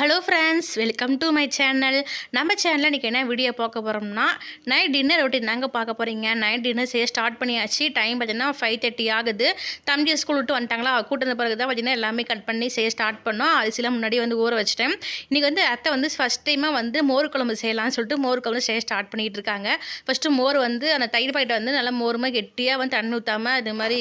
Hello friends, welcome to my channel. நம்ம சேனலில் இன்றைக்கி என்ன வீடியோ பார்க்க போகிறோம்னா, நைட் டின்னர் ரொட்டீன் தாங்க பார்க்க போகிறீங்க. நைட் டின்னர் செய்ய ஸ்டார்ட் பண்ணியாச்சு. டைம் பார்த்தீங்கன்னா 5:30 ஆகுது. தம்பி ஸ்கூல் விட்டு வந்துட்டாங்களா, கூட்டின பிறகு தான் பார்த்தீங்கன்னா எல்லாமே கட் பண்ணி செய்ய ஸ்டார்ட் பண்ணோம். அரிசிலாம் முன்னாடி ஊற வச்சிட்டேன். இன்றைக்கி அத்தை ஃபஸ்ட் டைமாக மோர் குழம்பு செய்யலாம்னு சொல்லிட்டு மோர் குழம்பு செய்ய ஸ்டார்ட் பண்ணிகிட்டு இருக்காங்க. ஃபஸ்ட்டு மோர் அந்த தயிர் பாக்கெட்டை நல்லா மோருமா கெட்டியாக தண்ணி ஊற்றாமல் இது மாதிரி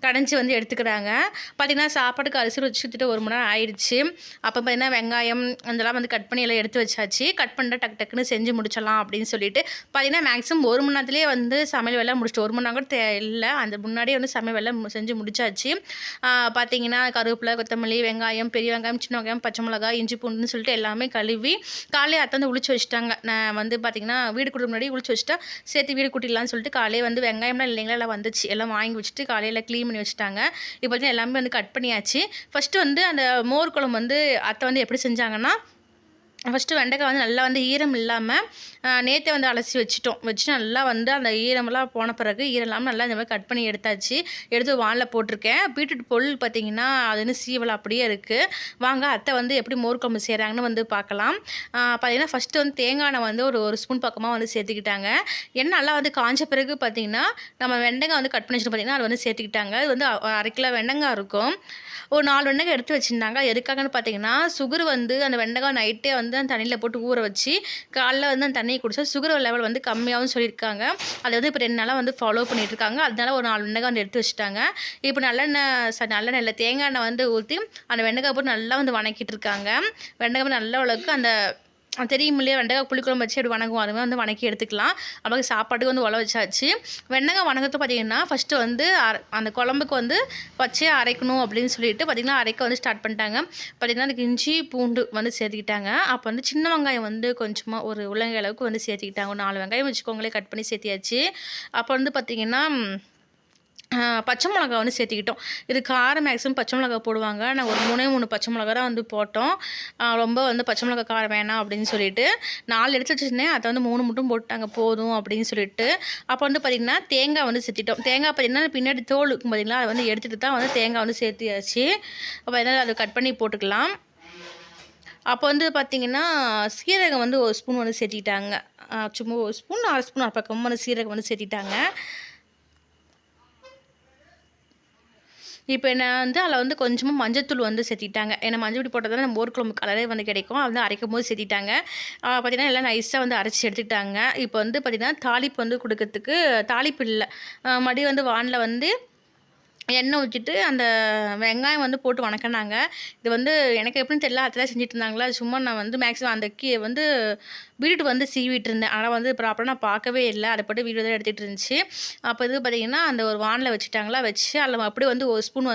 கடைஞ்சி எடுத்துக்கிறாங்க. பார்த்திங்கன்னா சாப்பாட்டுக்கு அரிசி வச்சுட்டு 1 மணி நேரம் ஆயிடுச்சு. அப்போ பார்த்திங்கன்னா வெங்காயம் அதெல்லாம் கட் பண்ணி எல்லாம் எடுத்து வச்சாச்சு. கட் பண்ணிட்டு டக்குன்னு செஞ்சு முடிச்சிடலாம் அப்படின்னு சொல்லிட்டு பார்த்தீங்கன்னா மேக்ஸிமம் 1 மணி நேரத்துலேயே சமையல் வேலை முடிச்சிட்டு 1 மணி நேரம் கூட இல்லை, அந்த முன்னாடியே சமையல் வேலை செஞ்சு முடிச்சாச்சு. பார்த்தீங்கன்னா கருவேப்பிலை, கொத்தமல்லி, வெங்காயம், பெரிய வெங்காயம், சின்ன வெங்காயம், பச்சை மிளகாய், இஞ்சி பூண்டுன்னு சொல்லிட்டு எல்லாமே கழுவி காலையே அத்தை உளிச்சு வச்சுட்டாங்க. நான் பார்த்தீங்கன்னா வீடு கூட்ட முன்னாடி உளிச்சு வச்சுட்டா சேர்த்து வீடு கூட்டிடலான்னு சொல்லிட்டு காலையே வெங்காயம்லாம் இல்லைங்களா எல்லாம் வந்துச்சு, எல்லாம் வாங்கி வச்சுட்டு காலையில் க்ளீன் பண்ணி வச்சுட்டாங்க. இப்போ பார்த்தீங்கன்னா எல்லாமே கட் பண்ணியாச்சு. ஃபஸ்ட்டு அந்த மோர் குழம்பு அத்தை எப்படி செஞ்சாங்கன்னா, ஃபஸ்ட்டு வெண்டைக்காய் நல்லா ஈரம் இல்லாமல் நேற்றே அலசி வச்சுட்டோம். நல்லா அந்த ஈரமெல்லாம் போன பிறகு ஈரம் இல்லாமல் நல்லா இந்த மாதிரி கட் பண்ணி எடுத்தாச்சு. எடுத்து வானில் போட்டிருக்கேன். பீட்ரூட் பொருள் பார்த்திங்கன்னா அது சீவல் அப்படியே இருக்குது. வாங்க அத்தை எப்படி மோர் குழம்பு செய்கிறாங்கன்னு பார்க்கலாம். பார்த்திங்கன்னா ஃபஸ்ட்டு தேங்காய் எண்ணெய் ஒரு ஸ்பூன் பக்கமாக சேர்த்துக்கிட்டாங்க. எண்ணெய் நல்லா காஞ்ச பிறகு பார்த்திங்கன்னா நம்ம வெண்டைக்காய் கட் பண்ணி வச்சுட்டு பார்த்திங்கன்னா அது சேர்த்துக்கிட்டாங்க. இது 1/2 கிலோ வெண்டைக்காய் இருக்கும். ஒரு 4 வெண்டைக்காய் எடுத்து வச்சுருந்தாங்க. எதுக்காகன்னு பார்த்தீங்கன்னா சுகர் அந்த வெண்டைக்காய் நைட்டே அந்த தண்ணியில் போட்டு ஊற வச்சு காலைல அந்த தண்ணியை குடிச்சா சுகர் லெவல் கம்மியாகவும் சொல்லியிருக்காங்க. அதை இப்போ 2 நாளாக ஃபாலோ பண்ணிகிட்டு இருக்காங்க. அதனால ஒரு 4 வெண்டைக்காய் எடுத்து வச்சுட்டாங்க. இப்போ நல்லெண்ணெய் தேங்காய் எண்ணெய் ஊற்றி அந்த வெண்டைக்காய் போட்டு நல்லா வணக்கிட்டு இருக்காங்க. வெண்டைக்காய் நல்ல அளவுக்கு தெரியும் இல்லையா, வெண்டைக்காய் புளிக்குழம்பு வச்சு அப்படி வணங்குவோம். அதுமாதிரி வணக்கி எடுத்துக்கலாம். அப்போ சாப்பாட்டுக்கு உழ வச்சாச்சு. வெண்டைக்காய் வணக்கத்தை பார்த்திங்கன்னா ஃபஸ்ட்டு அந்த குழம்புக்கு பச்சையாக அரைக்கணும் அப்படின்னு சொல்லிட்டு பார்த்திங்கன்னா அரைக்க ஸ்டார்ட் பண்ணிட்டாங்க. பார்த்திங்கன்னா அதுக்கு இஞ்சி பூண்டு சேர்த்துக்கிட்டாங்க. அப்போ சின்ன வெங்காயம் கொஞ்சமாக ஒரு உள்ளங்கை அளவுக்கு சேர்த்துக்கிட்டாங்க. 4 வெங்காயம் வச்சுக்கோங்களே, கட் பண்ணி சேர்த்தியாச்சு. அப்போ பார்த்திங்கன்னா பச்சை மிளகா சேர்த்திக்கிட்டோம். இது காரம் மேக்ஸிமம் பச்சை மிளகா போடுவாங்க. நான் ஒரு 3 பச்சை மிளகா தான் போட்டோம். ரொம்ப பச்சை மிளகா காரம் வேணாம் அப்படின்னு சொல்லிட்டு 4 எடுத்து வச்சுருந்தேன். அதை 3 மட்டும் போட்டாங்க போதும் அப்படின்னு சொல்லிட்டு. அப்போ பார்த்திங்கன்னா தேங்காய் சேர்த்திட்டோம். தேங்காய் பார்த்திங்கன்னா பின்னாடி தோல் இருக்கும் பார்த்திங்களா, அதை எடுத்துகிட்டு தான் தேங்காய் சேர்த்தியாச்சு. அப்போ அதை கட் பண்ணி போட்டுக்கலாம். அப்போ பார்த்திங்கன்னா சீரகம் 1 ஸ்பூன் சேர்த்திட்டாங்க. சும்மா 1 ஸ்பூன் 1/2 ஸ்பூன் பக்கம் சீரகம் சேர்த்திட்டாங்க. இப்போ என்ன அதில் கொஞ்சமாக மஞ்சத்தூள் சேர்த்திட்டாங்க. ஏன்னா மஞ்சள் போட்டால் தான் மோர் குழம்பு கலரே கிடைக்கும். அரைக்கும் போது சேர்த்திட்டாங்க. பார்த்திங்கன்னா எல்லாம் நைஸாக அரைச்சி எடுத்துக்கிட்டாங்க. இப்போ பார்த்திங்கன்னா தாளிப்பு கொடுக்கறதுக்கு தாளிப்பு இல்லை, மறுபடியும் வானில் எண்ணெய் ஊற்றிட்டு அந்த வெங்காயம் போட்டு வணக்கினாங்க. இது எனக்கு எப்படின்னு தெரியல, அதெல்லாம் செஞ்சுட்டு இருந்தாங்களா. சும்மா நான் மேக்ஸிமம் அந்த பீட்ரூட் சீவிட்டு இருந்தேன். ஆனால் ப்ராப்பராக நான் பார்க்கவே இல்லை. அதை போட்டு வீடியோ தான் எடுத்துகிட்டு இருந்துச்சு. அப்போ பார்த்திங்கன்னா அந்த ஒரு வானில் வச்சுட்டாங்களா, வச்சு அதில் அப்படியே 1 ஸ்பூன்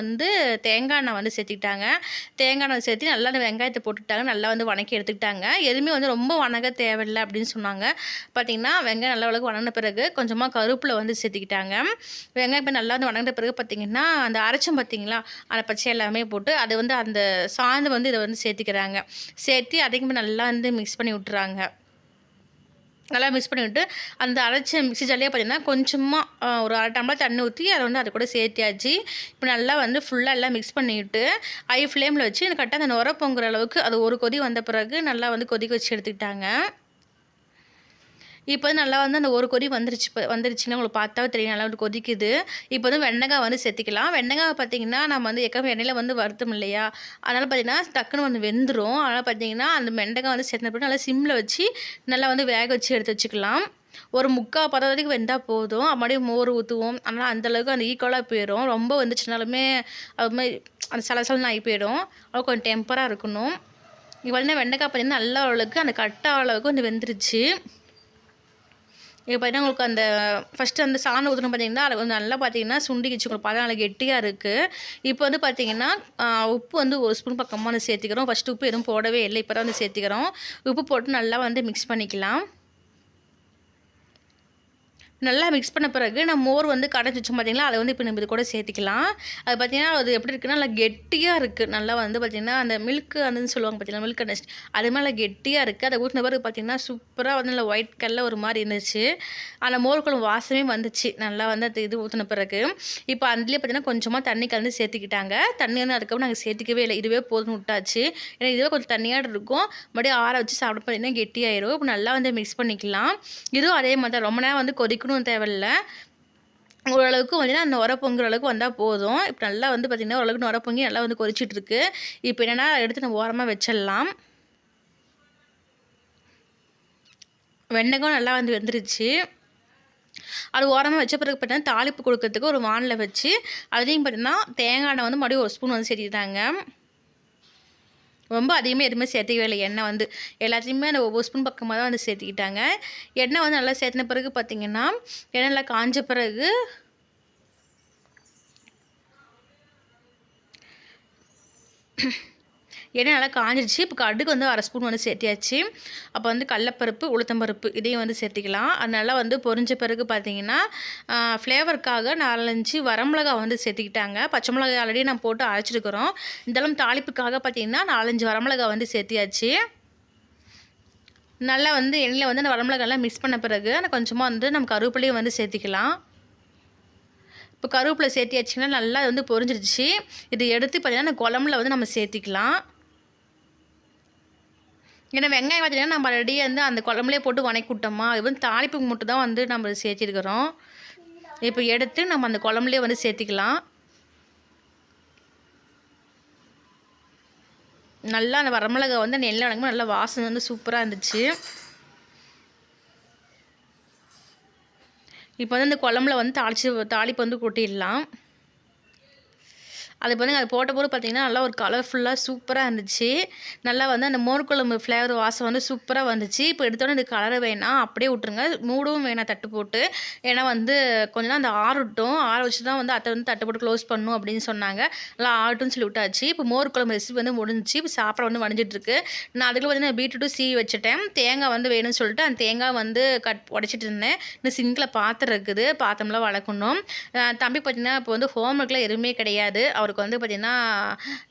தேங்காய் எண்ணெய் சேர்த்துக்கிட்டாங்க. தேங்காய் எண்ணெய் சேர்த்து நல்லா அந்த வெங்காயத்தை போட்டுக்கிட்டாங்க. நல்லா வணக்கி எடுத்துக்கிட்டாங்க. எதுவுமே ரொம்ப வணங்க தேவையில்லை அப்படின்னு சொன்னாங்க. பார்த்திங்கன்னா வெங்காயம் நல்ல அளவுக்கு வணங்கின பிறகு கொஞ்சமாக கருவேப்பிலை சேர்த்துக்கிட்டாங்க. வெங்காயம் இப்போ நல்லா வணங்கின பிறகு பார்த்திங்கன்னா அந்த அரைச்சம் பார்த்திங்களா, அதை பச்சை எல்லாமே போட்டு அது அந்த சாந்து இதை சேர்த்துக்கிறாங்க. சேர்த்து அதையும் நல்லா மிக்ஸ் பண்ணி விட்டுறாங்க. நல்லா மிக்ஸ் பண்ணிவிட்டு அந்த அரைச்ச மிக்ஸி ஜாலியாக பார்த்திங்கன்னா கொஞ்சமாக ஒரு 1/2 டம்ளர் தண்ணி ஊற்றி அதை அது கூட சேர்த்தியாச்சு. இப்போ நல்லா ஃபுல்லாக எல்லாம் மிக்ஸ் பண்ணிவிட்டு ஹை ஃப்ளேமில் வச்சு கரெக்டாக அந்த நுர பொங்குற அளவுக்கு அது ஒரு கொதி வந்த பிறகு நல்லா கொதிக்க வச்சு எடுத்துக்கிட்டாங்க. இப்போ நல்லா அந்த ஒரு கொதி வந்துருச்சுன்னா உங்களுக்கு பார்த்தாவே தெரியும், நல்லா கொதிக்குது. இப்போ வெண்டைக்காய் சேர்த்திக்கலாம். வெண்டைக்காய் பார்த்திங்கன்னா நம்ம எப்பவும் எண்ணெயில் வருத்தம் இல்லையா, அதனால் பார்த்திங்கன்னா டக்குன்னு வெந்துடும். அதனால் பார்த்திங்கன்னா அந்த வெண்டைக்காய் சேர்த்த பிறகு நல்லா சிம்மில் வச்சு நல்லா வேக வச்சு எடுத்து வச்சுக்கலாம். ஒரு 3/4 பதத்துக்கு வெந்தால் போதும். அப்படியே மோர் ஊற்றுவோம். ஆனால் அந்தளவுக்கு ஈக்குவலாக போயிடும். ரொம்ப வந்துச்சுனாலுமே அது மாதிரி அந்த சலசலன்னு ஆகி போயிடும். அது கொஞ்சம் டெம்பராக இருக்கணும். இப்போ வெண்டைக்காய் பார்த்திங்கன்னா நல்ல அளவுக்கு அந்த கட்டை அளவுக்கு வெந்துருச்சு. இப்போ பார்த்தீங்கன்னா உங்களுக்கு ஃபஸ்ட்டு சாணம் ஊற்றணும் பார்த்திங்கன்னா அது நல்லா பார்த்திங்கன்னா சுண்டிக்கிச்சு. உங்களுக்கு பார்த்தா நல்லா கெட்டியாக இருக்குது. இப்போ பார்த்திங்கன்னா உப்பு 1 ஸ்பூன் பக்கமாக சேர்த்துக்கிறோம். ஃபஸ்ட்டு உப்பு எதுவும் போடவே இல்லை, இப்போ தான் சேர்த்துக்கிறோம். உப்பு போட்டு நல்லா மிக்ஸ் பண்ணிக்கலாம். நல்லா மிக்ஸ் பண்ண பிறகு நம்ம மோர் வந்து கடைச்சி வச்சோம் பார்த்தீங்களா, அதை வந்து இப்போ நம்ம இது கூட சேர்த்திக்கலாம். அது பார்த்தீங்கன்னா அது எப்படி இருக்குன்னா நல்லா கெட்டியாக இருக்குது. நல்லா வந்து பார்த்திங்கன்னா அந்த மில்க்கு அதுன்னு சொல்லுவாங்க பார்த்தீங்களா, மில்க் கண்டஸ்ட் அது மாதிரி நல்லா கெட்டியாக இருக்குது. அதை ஊற்றின பிறகு பார்த்திங்கன்னா சூப்பராக வந்து நல்லா ஒயிட் கலரில் ஒரு மாதிரி இருந்துச்சு. அந்த மோர் குழம்பு வாசமே வந்துச்சு நல்லா வந்து அது இது ஊற்றின பிறகு. இப்போ அதுலேயே பார்த்திங்கன்னா கொஞ்சமாக தண்ணி கலந்து சேர்த்துக்கிட்டாங்க. தண்ணி வந்து அதுக்கப்புறம் நாங்கள் சேர்த்துக்கவே இல்லை, இதுவே போதும்னு விட்டாச்சு. ஏன்னா இதுவே கொஞ்சம் தண்ணியாக இருக்கும், மறுபடியும் ஆற வச்சு சாப்பிட பார்த்தீங்கன்னா கெட்டியாயிரும். இப்போ நல்லா வந்து மிக்ஸ் பண்ணிக்கலாம். இதுவும் அதே மாதிரி தான், ரொம்ப நேரம் வந்து கொதிக்கணும் தேவையில்ல. ஓரளவுக்கு பார்த்தீங்கன்னா அந்த உர பொங்குற அளவுக்கு வந்தால் போதும். இப்போ நல்லா வந்து பார்த்திங்கன்னா ஓரளவுக்கு நுர பொங்கி நல்லா வந்து கொதிச்சிட்ருக்கு. இப்போ என்னென்னா எடுத்து நம்ம ஓரமாக வச்சிடலாம். வெண்டைக்காய் நல்லா வந்து வெந்துருச்சு. அது ஓரமாக வச்ச பிறகு பார்த்தீங்கன்னா தாளிப்பு கொடுக்கறதுக்கு ஒரு வானில் வச்சு அதுலேயும் பார்த்திங்கன்னா தேங்காய் எண்ணெய் வந்து மறுபடியும் ஒரு ஸ்பூன் வந்து சேர்த்திட்டாங்க. ரொம்ப அதிகமாக எதுவுமே சேர்த்திக்கவே இல்லை. எண்ணெய் வந்து எல்லாத்தையுமே அந்த ஒவ்வொரு ஸ்பூன் பக்கமாக தான் வந்து சேர்த்திக்கிட்டாங்க. எண்ணெய் வந்து நல்லா சேர்த்தின பிறகு பார்த்திங்கன்னா எண்ணெய் நல்லா காஞ்ச பிறகு எண்ணெய் நல்லா காஞ்சிடுச்சு. இப்போ கடுகு வந்து அரை ஸ்பூன் வந்து சேர்த்தியாச்சு. அப்போ வந்து கடலப்பருப்பு உளுத்தம்பருப்பு இதையும் வந்து சேர்த்திக்கலாம். அது நல்லா வந்து பொரிஞ்ச பிறகு பார்த்திங்கன்னா ஃப்ளேவருக்காக 4-5 வரமிளகா வந்து சேர்த்திக்கிட்டாங்க. பச்சை மிளகாய் ஆல்ரெடி நான் போட்டு அரைச்சிருக்கிறோம். இதெல்லாம் தாளிப்புக்காக பார்த்திங்கன்னா 4-5 வரமிளகா வந்து சேர்த்தியாச்சு. நல்லா வந்து எண்ணெயில் வந்து அந்த வரமிளகாலாம் மிக்ஸ் பண்ண பிறகு நான் கொஞ்சமாக வந்து நம்ம கருவேப்பிலையும் வந்து சேர்த்திக்கலாம். இப்போ கருவேப்பிலை சேர்த்தியாச்சுன்னா நல்லா வந்து பொரிஞ்சிருச்சு. இது எடுத்து பார்த்திங்கன்னா அந்த குழம்புல வந்து நம்ம சேர்த்திக்கலாம். ஏன்னா வெங்காயம் பார்த்திங்கன்னா நம்ம ஆல்ரெடி வந்து அந்த குழம்புலேயே போட்டு வணக்கி விட்டோமா, இது வந்து தாளிப்புக்கு மட்டும் தான் வந்து நம்ம சேர்த்திருக்கிறோம். இப்போ எடுத்து நம்ம அந்த குழம்புலேயே வந்து சேர்த்திக்கலாம். நல்லா அந்த வரமிளகா வந்து நெல்லை வணங்கும் நல்லா வாசனை வந்து சூப்பராக இருந்துச்சு. இப்போ வந்து அந்த குழம்புல வந்து தாளிப்பு வந்து கொட்டிடலாம். அது வந்து அது போட்ட போது பார்த்திங்கன்னா நல்லா ஒரு கலர்ஃபுல்லாக சூப்பராக இருந்துச்சு. நல்லா வந்து அந்த மோர் குழம்பு ஃப்ளேவர் வாசம் வந்து சூப்பராக வந்துச்சு. இப்போ எடுத்தோன்னே இந்த கலரை வேணாம் அப்படியே விட்ருங்க, மூடவும் வேணாம் தட்டு போட்டு. ஏன்னா வந்து கொஞ்சம் தான் அந்த ஆறட்டும், ஆற வச்சு தான் வந்து அத்தை வந்து தட்டு போட்டு க்ளோஸ் பண்ணணும் அப்படின்னு சொன்னாங்க. நல்லா ஆறட்டும்னு சொல்லி விட்டாச்சு. இப்போ மோர் குழம்பு ரெசிபி வந்து முடிஞ்சிச்சு. இப்போ சாப்பிட வந்து வணிஞ்சிட்ருக்கு. நான் அதுக்குள்ள பார்த்திங்கன்னா பீட்ரூட்டும் சீவி வச்சுட்டேன். தேங்காய் வந்து வேணும்னு சொல்லிட்டு அந்த தேங்காய் வந்து உடச்சிட்டு இருந்தேன். இன்னும் சிங்கில் பாத்திரம் இருக்குது, பாத்திரம்லாம் வளர்க்கணும். தம்பி பார்த்திங்கன்னா இப்போ வந்து ஹோம் ஒர்க்லாம் எதுவுமே கிடையாது. அவருக்கு வந்து பார்த்திங்கன்னா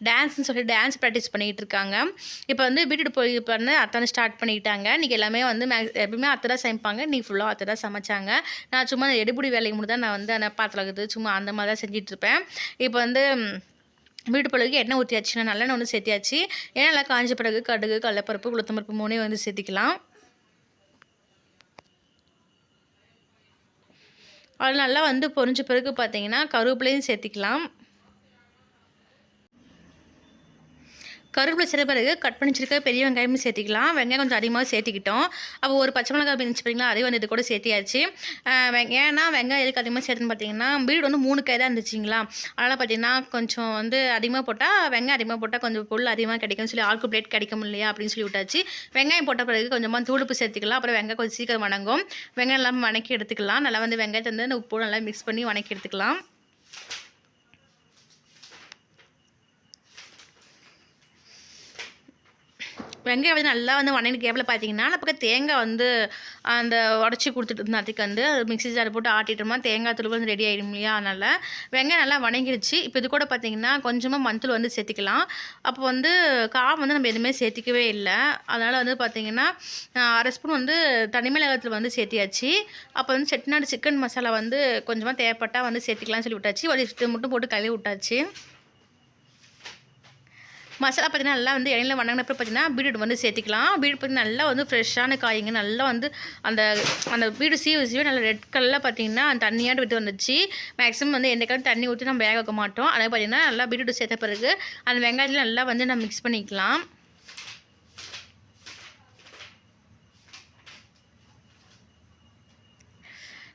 டான்ஸ்னு சொல்லி டான்ஸ் ப்ராக்டிஸ் பண்ணிகிட்டு இருக்காங்க. இப்போ வந்து பீட்ரூட் போய் பண்ண அத்தை ஸ்டார்ட் பண்ணிக்கிட்டாங்க. இன்றைக்கி எல்லாமே வந்து எப்பவுமே அத்தை தான் சமைப்பாங்க. இன்றைக்கி ஃபுல்லாக அத்தை தான் சமைச்சாங்க. நான் சும்மா எடுபடி வேலைக்கு மட்டும் தான் நான் வந்து அந்த பாத்திரம் இருக்குது சும்மா அந்த மாதிரி தான் செஞ்சிட்ருப்பேன். இப்போ வந்து பீட்ரூட் பழகுக்கு எண்ணெய் ஊற்றியாச்சு, நான் நல்லெண்ணெய் வந்து சேர்த்தியாச்சு. ஏன்னா நல்லா காஞ்ச பிறகு கடுகு கடலப்பருப்பு உளுத்தம்பருப்பு 3 வந்து சேர்த்திக்கலாம். அது நல்லா வந்து பொரிஞ்ச பிறகு பார்த்திங்கன்னா கருவேப்பிலையும் சேர்த்திக்கலாம். கருவேப்பிலை சேர்த்த பிறகு கட் பண்ணி வச்சிருக்க பெரிய வெங்காயமும் சேர்த்திக்கலாம். வெங்காயம் கொஞ்சம் அதிகமாக சேர்த்திக்கிட்டோம். அப்போ ஒரு பச்சை மிளகாய் இருந்துச்சு பார்த்தீங்களா, அதையும் வந்து இது கூட சேர்த்தியாச்சு. ஏன்னா வெங்காயம் எதுக்கு அதிகமாக சேர்த்துன்னு பார்த்தீங்கன்னா பீட் வந்து 3 காய் தான் இருந்துச்சுங்களா, அதனால் பார்த்தீங்கன்னா கொஞ்சம் வந்து அதிகமாக போட்டால் வெங்காயம் அதிகமாக போட்டால் கொஞ்சம் பொருள் அதிகமாக கிடைக்கும்னு சொல்லி ஆளுக்கு பிளேட் கிடைக்கும் இல்லையா அப்படின்னு சொல்லி விட்டாச்சு. வெங்காயம் போட்ட பிறகு கொஞ்சமாக தூளுப்பு சேர்த்துக்கலாம். அப்புறம் வெங்காயம் கொஞ்சம் சீக்கிரம் வணங்கும். வெங்காயம் எல்லாம் வணக்கி எடுத்துக்கலாம். நல்லா வந்து வெங்காயத்தை வந்து அந்த உப்பு நல்லா மிக்ஸ் பண்ணி வணக்கி எடுத்துக்கலாம். வெங்காயம் வந்து நல்லா வந்து வணங்கின கேப்பில் பார்த்தீங்கன்னா அந்த பக்கம் தேங்காய் வந்து அந்த உடச்சி கொடுத்துட்டு இருந்ததுக்கு வந்து மிக்ஸி ஜார் போட்டு ஆட்டிட்டோம்னா தேங்காய் தூள் வந்து ரெடி ஆகிடும் இல்லையா, அதனால் வெங்காயம் நல்லா வணங்கிடுச்சு. இப்போ இது கூட பார்த்தீங்கன்னா கொஞ்சமாக மஞ்சள் வந்து சேர்த்திக்கலாம். அப்போ வந்து காரம் வந்து நம்ம எதுவுமே சேர்த்திக்கவே இல்லை. அதனால் வந்து பார்த்திங்கன்னா அரை ஸ்பூன் வந்து தனி மிளகாய்த்தூள் வந்து சேர்த்தியாச்சு. அப்போ வந்து செட்டிநாடு சிக்கன் மசாலா வந்து கொஞ்சமாக தேவைப்பட்டால் வந்து சேர்த்திக்கலாம்னு சொல்லி விட்டாச்சு. ஒரு மட்டும் போட்டு கழுவி விட்டாச்சு. மசாலா பார்த்திங்கன்னா நல்லா வந்து எண்ணெயில் வணங்கினப்போ பார்த்திங்கன்னா பீட்ரூட் வந்து சேர்த்திக்கலாம். பீட்ரூட் பார்த்திங்கன்னா நல்லா வந்து ஃப்ரெஷ்ஷான காய்ங்க, நல்லா வந்து அந்த அந்த பீட்ரூட் சீவி நல்லா ரெட் கலரில் பார்த்திங்கன்னா அந்த தண்ணியாட்டு விட்டு வந்துச்சு. மேக்ஸிமம் வந்து எந்த கலர் தண்ணி ஊற்றி நம்ம வேக வைக்க மாட்டோம். அதனால் பார்த்திங்கன்னா நல்லா பீட்ரூட் சேர்த்த பிறகு அந்த வெங்காயத்தில் நல்லா வந்து நம்ம மிக்ஸ் பண்ணிக்கலாம்.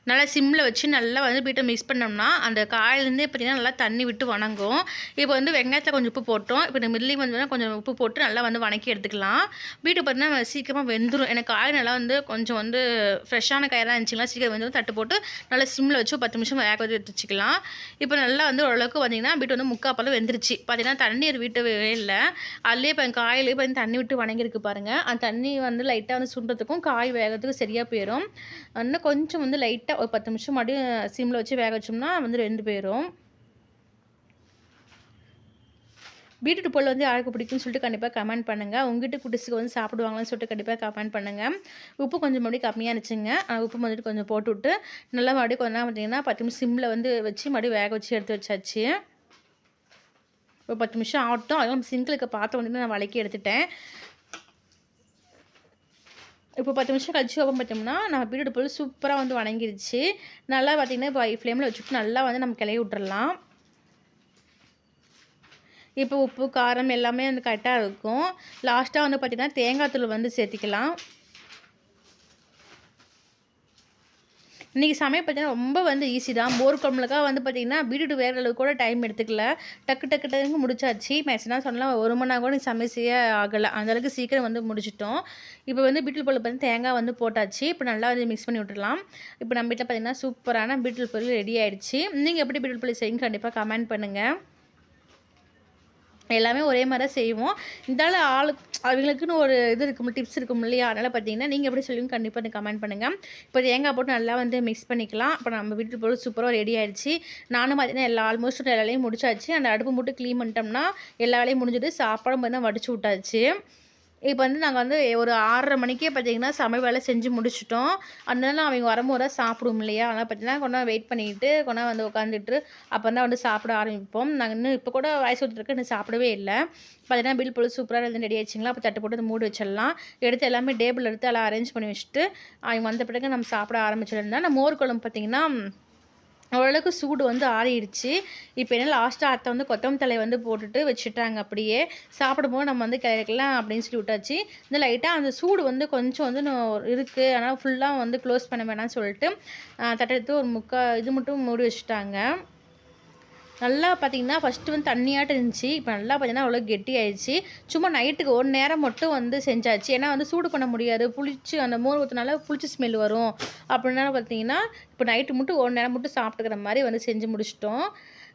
நல்லா சிம்மில் வச்சு நல்லா வந்து பீட்ரூட் மிக்ஸ் பண்ணோம்னா அந்த காயிலேருந்தே பார்த்திங்கன்னா நல்லா தண்ணி விட்டு வணங்கும். இப்போ வந்து வெங்காயத்தில் கொஞ்சம் உப்பு போட்டோம். இப்போ இந்த மில்லையும் வந்து கொஞ்சம் உப்பு போட்டு நல்லா வந்து வணக்கி எடுத்துக்கலாம். பீட்ரூட் பார்த்திங்கன்னா சீக்கிரமாக வெந்துடும். எனக்கு காய் நல்லா வந்து கொஞ்சம் வந்து ஃப்ரெஷ்ஷான காயெல்லாம் இருந்துச்சுங்களா சீக்கிரம் வந்து தட்டு போட்டு நல்லா சிம்மில் வச்சு 10 நிமிஷம் வேக வச்சு எடுத்து வச்சுக்கலாம். இப்போ நல்லா வந்து ஓரளவுக்கு பார்த்திங்கன்னா பீட்ரூட் வந்து முக்கால் வெந்துருச்சு. பார்த்திங்கன்னா தண்ணீர் விட்டவே இல்லை. அதுலேயே இப்போ காயிலே பார்த்து தண்ணி விட்டு வணங்கியிருக்கு பாருங்கள். அந்த தண்ணி வந்து லைட்டாக வந்து சுண்டுறதுக்கும் காய் வேகிறதுக்கும் சரியாக போயிடும். இன்னும் கொஞ்சம் வந்து லைட்டாக லைட்டாக ஒரு 10 நிமிஷம் மறுபடியும் சிம்மில் வச்சு வேக வச்சோம்னா வந்து வெந்து போயிடும். பீட்ரூட் பொரியல் வந்து யாருக்கு பிடிக்கும்னு சொல்லிட்டு கண்டிப்பாக கமெண்ட் பண்ணுங்கள். உங்ககிட்ட குட்டிஸுக்கு வந்து சாப்பிடுவாங்களான்னு சொல்லிட்டு கண்டிப்பாக கமெண்ட் பண்ணுங்கள். உப்பு கொஞ்சம் மறுபடியும் கம்மியாக இருந்துச்சுங்க. உப்பு வந்துட்டு கொஞ்சம் போட்டுவிட்டு நல்லா மறுபடியும் கொஞ்ச நேரம் பார்த்தீங்கன்னா 10 நிமிஷம் சிம்மில் வந்து வச்சு மறுபடியும் வேக வச்சு எடுத்து வச்சாச்சு. ஒரு 10 நிமிஷம் ஆகட்டும். அதெல்லாம் சிங்கில் இருக்க பாத்திரம் வந்துட்டு நான் வதக்கி எடுத்துட்டேன். இப்போ 10 நிமிஷம் கழிச்சு ஓப்பன் பார்த்தோம்னா நம்ம பீட்ரூட் பொரியல் சூப்பராக வந்து வணங்கிருச்சு. நல்லா பார்த்தீங்கன்னா இப்போ ஹை ஃப்ளேமில் வச்சுட்டு நல்லா வந்து நம்ம கிளறி விட்டுறலாம். இப்போ உப்பு, காரம் எல்லாமே வந்து கரெக்டாக இருக்கும். லாஸ்ட்டாக வந்து பார்த்திங்கன்னா தேங்காய் தூள் வந்து சேர்த்திக்கலாம். இன்றைக்கி சமையல் பார்த்திங்கன்னா ரொம்ப வந்து ஈஸி தான். மோர் குழம்புலக்கா வந்து பார்த்திங்கன்னா பீட்ரூட் வேகிற அளவுக்கு கூட டைம் எடுத்துக்கல. டக்கு டக்கு டக்குன்னு முடிச்சாச்சு. மேக்ஸிமம் சொன்னால் 1 மணி நேரம் கூட சமையல் செய்ய ஆகலை. அந்தளவுக்கு சீக்கிரம் வந்து முடிச்சிட்டோம். இப்போ வந்து பீட்ரூட் பொரியல் பார்த்திங்கன்னா தேங்காய் வந்து போட்டாச்சு. இப்போ நல்லா வந்து மிக்ஸ் பண்ணி விட்டுடலாம். இப்போ நம்ம வீட்டில் பார்த்திங்கன்னா சூப்பரான பீட்ரூட் பொரியல் ரெடி ஆகிடுச்சு. நீங்கள் எப்படி பீட்ரூட் பொரியல் செய்யுங்க கண்டிப்பாக கமெண்ட் பண்ணுங்கள். எல்லாமே ஒரே மாதிரி தான் செய்வோம். இருந்தாலும் அவங்களுக்குன்னு ஒரு இது இருக்கும், டிப்ஸ் இருக்கும் இல்லையா? அதனால் பார்த்தீங்கன்னா நீங்கள் எப்படி சொல்லுவீங்க கண்டிப்பாக எனக்கு கமெண்ட் பண்ணுங்கள். இப்போ தேங்காய் போட்டு நல்லா வந்து மிக்ஸ் பண்ணிக்கலாம். இப்போ நம்ம வீட்டு பொருள் சூப்பராக ரெடி ஆகிடுச்சு. நானும் பார்த்தீங்கன்னா ஆல்மோஸ்ட் எல்லா வேலையும் முடிச்சாச்சு. அந்த அடுப்பு மட்டும் க்ளீன் பண்ணிட்டோம்னா எல்லா வேலையும் முடிஞ்சுட்டு சாப்பாடும் பார்த்தீங்கன்னா வடிச்சு விட்டாச்சு. இப்போ வந்து நாங்கள் வந்து ஒரு 6:30 மணிக்கே பார்த்தீங்கன்னா சமையல் வேலை செஞ்சு முடிச்சிட்டோம். அதனால அவங்க வரும்போது தான் சாப்பிடுவோம் இல்லையா? அதனால் பார்த்தீங்கன்னா கொஞ்ச நேரம் வெயிட் பண்ணிக்கிட்டு கொஞ்ச நேரம் வந்து உட்காந்துட்டு அப்புறம் தான் வந்து சாப்பிட ஆரம்பிப்போம். நாங்கள் இன்னும் இப்போ கூட வயசு கொடுத்துருக்கு இன்னும் சாப்பிடவே இல்லை. பார்த்தீங்கன்னா பில் பொருள் சூப்பராக இருந்து ரெடி ஆயிடுச்சுங்களா? அப்போ தட்டு போட்டு மூடி வச்சிடலாம். எடுத்து எல்லாமே டேபிள் எடுத்து எல்லாம் அரேஞ்ச் பண்ணி வச்சுட்டு அவங்க வந்த பிறகு நம்ம சாப்பிட ஆரம்பிச்சிருந்தோம். நான் மோர் குழம்பு பார்த்தீங்கன்னா ஓரளவுக்கு சூடு வந்து ஆறிடுச்சு. இப்போ என்ன லாஸ்ட்டாக அத்தை வந்து கொத்தமல்லி தழையை வந்து போட்டுட்டு வச்சுட்டாங்க அப்படியே. சாப்பிடும்போது நம்ம வந்து கிளறிக்கலாம் அப்படின்னு சொல்லி விட்டாச்சு. இந்த லைட்டாக அந்த சூடு வந்து கொஞ்சம் வந்து இருக்குது. அதனால் ஃபுல்லாக வந்து க்ளோஸ் பண்ண வேணாம்னு சொல்லிட்டு தட்டை எடுத்து ஒரு இது மட்டும் மூடி வச்சுட்டாங்க. நல்லா பார்த்தீங்கன்னா ஃபஸ்ட்டு வந்து தண்ணியாட்டு இருந்துச்சு. இப்போ நல்லா பார்த்தீங்கன்னா அவ்வளோ கெட்டி ஆயிடுச்சு. சும்மா நைட்டுக்கு ஒரு நேரம் மட்டும் வந்து செஞ்சாச்சு. ஏன்னா வந்து சூடு பண்ண முடியாது. புளிச்சு அந்த மோர் ஊற்றினால புளிச்சு ஸ்மெல் வரும். அப்படினால பார்த்தீங்கன்னா இப்போ நைட்டு மட்டும் ஒரு நேரம் மட்டும் சாப்பிட்டுக்கிற மாதிரி வந்து செஞ்சு முடிச்சிட்டோம்.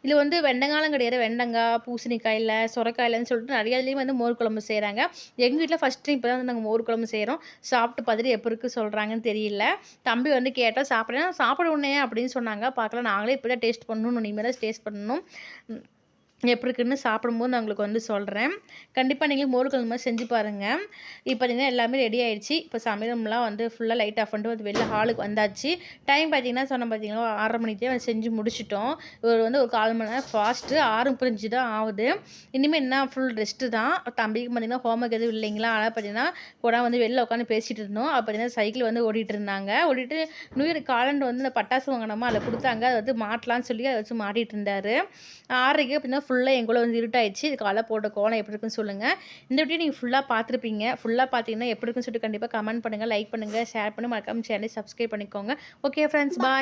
இதில் வந்து வெண்டைக்காலாம் கிடையாது. வெண்டைக்காய், பூசணிக்காயில், சொரக்காயிலன்னு சொல்லிட்டு நிறைய இதுலேயும் வந்து மோர் குழம்பு செய்கிறாங்க. எங்கள் வீட்டில் ஃபஸ்ட் டைம் இப்போ தான் வந்து நாங்கள் மோர் குழம்பு செய்கிறோம். சாப்பிட்டு பார்த்துட்டு எப்படி இருக்குது சொல்கிறாங்கன்னு தெரியல. தம்பி வந்து கேட்டால் சாப்பிட உடனே அப்படின்னு சொன்னாங்க. பார்க்கலாம், நாங்களே இப்போ தான் டேஸ்ட் பண்ணணும். இனிமேல் தான் டேஸ்ட் பண்ணணும். எப்படி இருக்குன்னு சாப்பிடும்போது நான் உங்களுக்கு வந்து சொல்கிறேன். கண்டிப்பாக நீங்களும் மோர் குழம்பு மாதிரி செஞ்சு பாருங்கள். இப்போ பார்த்தீங்கன்னா எல்லாமே ரெடி ஆகிடுச்சு. இப்போ சமையல்லாம் வந்து ஃபுல்லாக லைட் ஆஃப் பண்ணிட்டு வந்து வெளில ஹாலுக்கு வந்தாச்சு. டைம் பார்த்தீங்கன்னா பார்த்தீங்கன்னா 6:30 மணிக்கே வந்து செஞ்சு முடிச்சிட்டோம். வந்து ஒரு 1/4 மணி நேரம் ஃபாஸ்ட்டு. 6:35 தான் ஆகுது. இனிமேல் என்ன ஃபுல் ரெஸ்ட்டு தான். தம்பிக்கு பார்த்தீங்கன்னா ஹோம்ஒர்க் எதுவும் இல்லைங்களா? அதனால் பார்த்தீங்கன்னா கூட வந்து வெளில உட்காந்து பேசிகிட்டு இருந்தோம். அப்போ பார்த்தீங்கன்னா சைக்கிள் வந்து ஓடிட்டு இருந்தாங்க. ஓடிட்டு நியூ இயர் காலண்டர் வந்து இந்த பட்டாசு வாங்கினோமா அதில் கொடுத்தாங்க. அதை வந்து மாட்டலான்னு சொல்லி அதை வச்சு மாட்டிகிட்டு இருந்தார். 6:30க்கு பார்த்தீங்கன்னா ஃபுல்லாக எங்களும் வந்து இருட்டாயிடுச்சு. இது காலை போட்ட கோலம் எப்படி இருக்குன்னு சொல்லுங்கள். இந்த வீடியோ நீங்கள் ஃபுல்லாக பார்த்துருப்பீங்க. ஃபுல்லாக பார்த்தீங்கன்னா எப்படி இருக்குன்னு சொல்லிட்டு கண்டிப்பாக கமெண்ட் பண்ணுங்கள், லைக் பண்ணுங்கள், ஷேர் பண்ணி மறக்காம சேனலை சப்ஸ்கிரைப் பண்ணிக்கோங்க. ஓகே ஃப்ரெண்ட்ஸ், பாய்.